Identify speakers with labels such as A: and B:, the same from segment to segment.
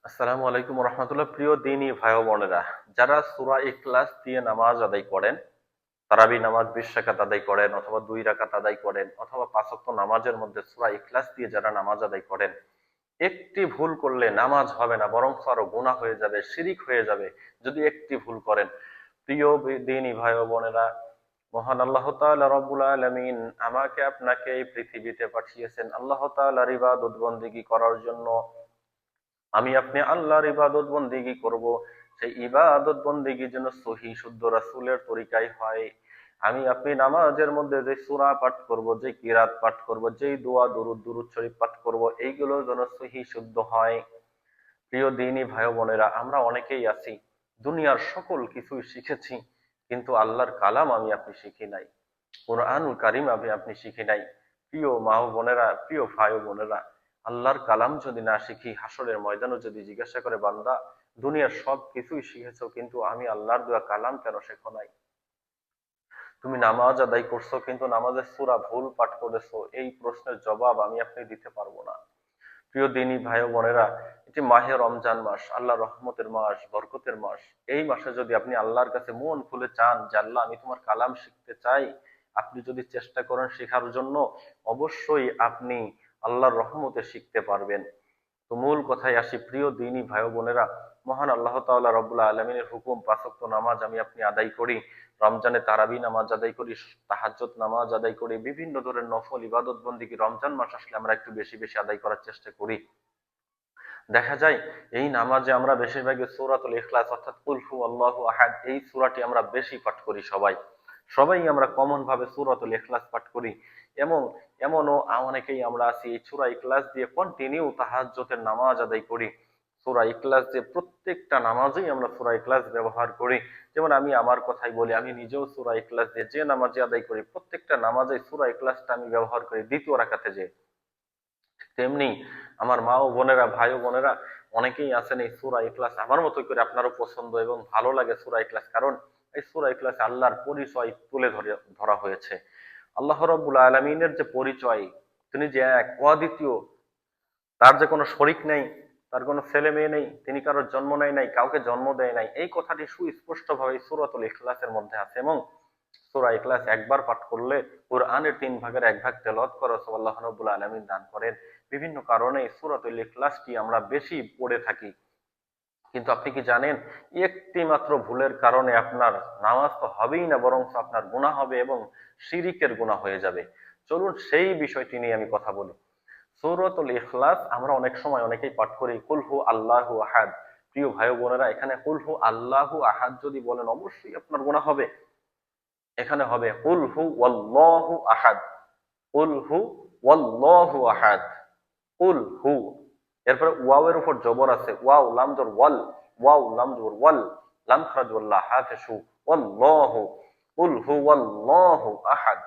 A: আসসালামু আলাইকুম রহমতুল্লাহ। প্রিয় দিনী ভাই ও বোনেরা, যারা সূরা ইখলাস দিয়ে নামাজ আদায় করেন, তারাবি নামাজ 20 রাকাত আদায় করেন অথবা 2 রাকাত আদায় করেন অথবা 5 ওয়াক্ত নামাজের মধ্যে সূরা ইখলাস দিয়ে যারা নামাজ আদায় করেন, একটি ভুল করলে নামাজ হবে না, বরং আরো গুনাহ হয়ে যাবে, শিরিক হয়ে যাবে যদি একটি ভুল করেন। প্রিয় দিনী ভাই ও বোনেরা, মহান আল্লাহ তাআলা রব্বুল আলামিন আমাকে আপনাকে এই পৃথিবীতে পাঠিয়েছেন আল্লাহ তাআলার ইবাদত বন্দেগী করার জন্য। আমি আপনি আল্লাহর ইবাদত বন্দেগী করব, সেই ইবাদত বন্দেগী যেন সহি শুদ্ধ রাসূলের তরিকায় হয়। আমি আপনি নামাজের মধ্যে যে সূরা পাঠ করব, যে কিরাত পাঠ করব, যেই দোয়া দুরূদ শরীফ পাঠ করব, এইগুলো যেন সহি শুদ্ধ হয়। প্রিয় দিনী ভাই বোনেরা, আমরা অনেকেই আছি দুনিয়ার সকল কিছুই শিখেছি, কিন্তু আল্লাহর কালাম আমি আপনি শিখি নাই, কোরআনুল কারীম আমি আপনি শিখি নাই। প্রিয় মা ও বোনেরা, প্রিয় ভাই ও বোনেরা, আল্লাহর কালাম যদি না শিখি, হাসরের ময়দানে যদি জিজ্ঞাসা করে বান্দা, দুনিয়ার সব কিছুই শিখেছো কিন্তু আমি আল্লাহর দেওয়া কালাম কেন শেখো নাই? তুমি নামাজ আদায় করছো কিন্তু নামাজের সূরা ভুল পাঠ করেছো, এই প্রশ্নের জবাব আমি আপনি দিতে পারবো না। প্রিয় দিনী ভাই ও বোনেরা, এটি মাহে রমজান মাস, আল্লাহর রহমতের মাস, বরকতের মাস। এই মাসে যদি আপনি আল্লাহর কাছে মন খুলে চান যে আল্লাহ আমি তোমার কালাম শিখতে চাই, আপনি যদি চেষ্টা করেন শেখার জন্য, অবশ্যই আপনি আল্লাহর রহমতে শিখতে পারবেন। তো মূল কথায় আসি, প্রিয় দিনী ভাই ও বোনেরা, মহান আল্লাহ তাআলা রব্বুল আলামিনের হুকুম, 5 ওয়াক্ত নামাজ আমি আপনি আদায় করি, রমজানে তারাবি নামাজ আদায় করি, তাহাজ্জুদ নামাজ আদায় করি, বিভিন্ন ধরনের নফল ইবাদত বন্দেগী রমজান মাস আসলে আমরা একটু বেশি বেশি আদায় করার চেষ্টা করি। দেখা যায় এই নামাজে আমরা বেশিরভাগই সূরাতুল ইখলাস অর্থাৎ কুল হু আল্লাহু আহাদ, এই সূরাটি আমরা বেশি পাঠ করি। সবাই সবাই আমরা কমন ভাবে সূরাতুল ইখলাস পাঠ করি। এবং এমনও অনেকেই আমরা আছি এই সূরা ইখলাস দিয়ে কন্টিনিউ তাহাজ্জুদের নামাজ আদায় করি। সূরা ইখলাস দিয়ে প্রত্যেকটা নামাজেই আমরা সূরা ইখলাস ব্যবহার করি। যেমন আমি আমার কথাই বলি, আমি নিজেও সূরা ইখলাস দিয়ে যে নামাজে আদায় করি, প্রত্যেকটা নামাজে সূরা ইখলাসটা আমি ব্যবহার করি দ্বিতীয় রাকাতে যে। তেমনি আমার মা ও বোনেরা, ভাই ও বোনেরা, অনেকেই আছেন এই সূরা ইখলাস আমার মতো করে আপনারও পছন্দ এবং ভালো লাগে সূরা ইখলাস, কারণ এই সূরা ইখলাস আল্লাহর পরিচয় তুলে ধরা হয়েছে। আল্লাহ রাব্বুল আলামিনের যে পরিচয়, তিনি যে এক অদ্বিতীয়, তার যে কোনো শরিক নেই, তার কোনো ছেলে মেয়ে নেই, তিনি কারোর জন্ম নেয় নাই, কাউকে জন্ম দেয় নাই, এই কথাটি সুস্পষ্ট ভাবে সূরাতুল ইখলাসের মধ্যে আছে। এবং সূরা ইখলাস একবার পাঠ করলে কোরআনের 3 ভাগের 1 ভাগ তেলাওয়াত করা আল্লাহ রাব্বুল আলামিন দান করেন। বিভিন্ন কারণে সূরাতুল ইখলাসটি আমরা বেশি পড়ে থাকি, কিন্তু আপনি কি জানেন একটি মাত্র ভুলের কারণে আপনার নামাজ তো হবেই না, বরং আপনার গুনাহ হবে এবং শিরিকের গুনাহ হয়ে যাবে। চলুন সেই বিষয়টি নিয়ে আমি কথা বলি। সূরাতুল ইখলাস আমরা অনেক সময় অনেকেই পাঠ করি কুল হু আল্লাহু আহাদ। প্রিয় ভাই ও বোনেরা, এখানে কুল হু আল্লাহু আহাদ যদি বলেন, অবশ্যই আপনার গুনাহ হবে। এখানে হবে কুল হু ওয়াল্লাহু আহাদ, কুল হু ওয়াল্লাহু আহাদ, কুল হু। এরপরে ওয়াও এর উপর জবর আছে, ওয়াও লাম জবর ওয়াল, ওয়াও লাম জবর ওয়াল, লাম খারাজ ওয়াল্লাহ হাফিশু ওয়াল্লাহু, কুল হু ওয়াল্লাহু আহাদ।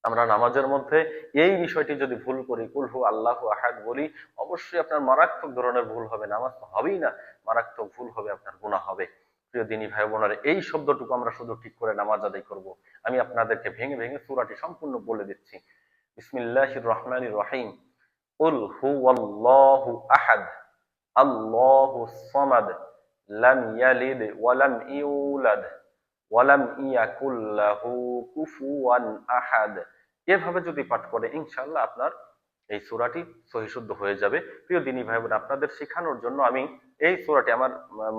A: আমরা নামাজের মধ্যে এই বিষয়টি যদি ভুল করি, কুল হু আল্লাহু আহাদ বলি, অবশ্যই আপনার মারাত্মক ধরনের ভুল হবে, নামাজ তো হবেই না, মারাত্মক ভুল হবে, আপনার গুনাহ হবে। প্রিয় দিনী ভাই বোনেরা, এই শব্দটুকু আমরা শুধু ঠিক করে নামাজ আদায় করব। আমি আপনাদেরকে ভেঙে ভেঙে সূরাটি সম্পূর্ণ বলে দিচ্ছি। বিসমিল্লাহির রহমানির রহিম। কুল হুয়াল্লাহু আহাদ, আল্লাহুস সামাদ, লাম ইয়ালিদ ওয়া লাম ইউলাদ ওয়া লাম ইয়াকুল লাহু কুফুয়ান আহাদ। এভাবে যদি পাঠ করে ইনশাআল্লাহ আপনার এই সূরাটি সহিশুদ্ধ হয়ে যাবে। প্রিয় দিনী ভাই বোন, আপনাদের শেখানোর জন্য আমি এই সূরাটি আমার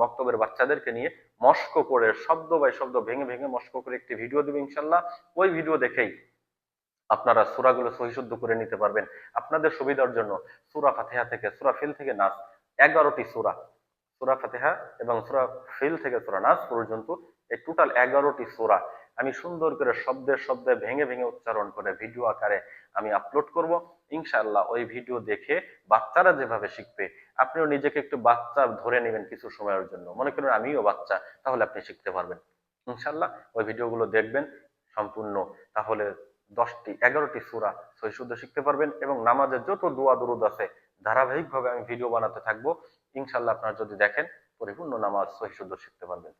A: মক্তবের বাচ্চাদেরকে নিয়ে মস্ক করে শব্দ বাই শব্দ ভেঙে ভেঙে মস্ক করে একটি ভিডিও দেব ইনশাআল্লাহ। ওই ভিডিও দেখেই আপনারা সূরাগুলো সহিশুদ্ধ করে নিতে পারবেন। আপনাদের সুবিধার জন্য সূরা ফাতিহা থেকে সূরা ফিল থেকে নাস, 11টি সূরা, সূরা ফাতিহা এবং সূরা ফিল থেকে সূরা নাস পর্যন্ত এই টোটাল 11টি সূরা আমি সুন্দর করে শব্দে শব্দে ভেঙে ভেঙে উচ্চারণ করে ভিডিও আকারে আমি আপলোড করব। ইনশাআল্লাহ ওই ভিডিও দেখে বাচ্চারা যেভাবে শিখবে, আপনিও নিজেকে একটু বাচ্চা ধরে নেবেন কিছু সময়ের জন্য, মনে করেন আমিও বাচ্চা, তাহলে আপনি শিখতে পারবেন ইনশাআল্লাহ। ওই ভিডিওগুলো দেখবেন সম্পূর্ণ, তাহলে 11টি সূরা সহিশুদ্ধ শিখতে পারবেন। এবং নামাজের যত দোয়া দুরুদ আছে ধারাবাহিকভাবে আমি ভিডিও বানাতে থাকবো, ইনশাআল্লাহ আপনারা যদি দেখেন পরিপূর্ণ নামাজ সহিশুদ্ধ শিখতে পারবেন।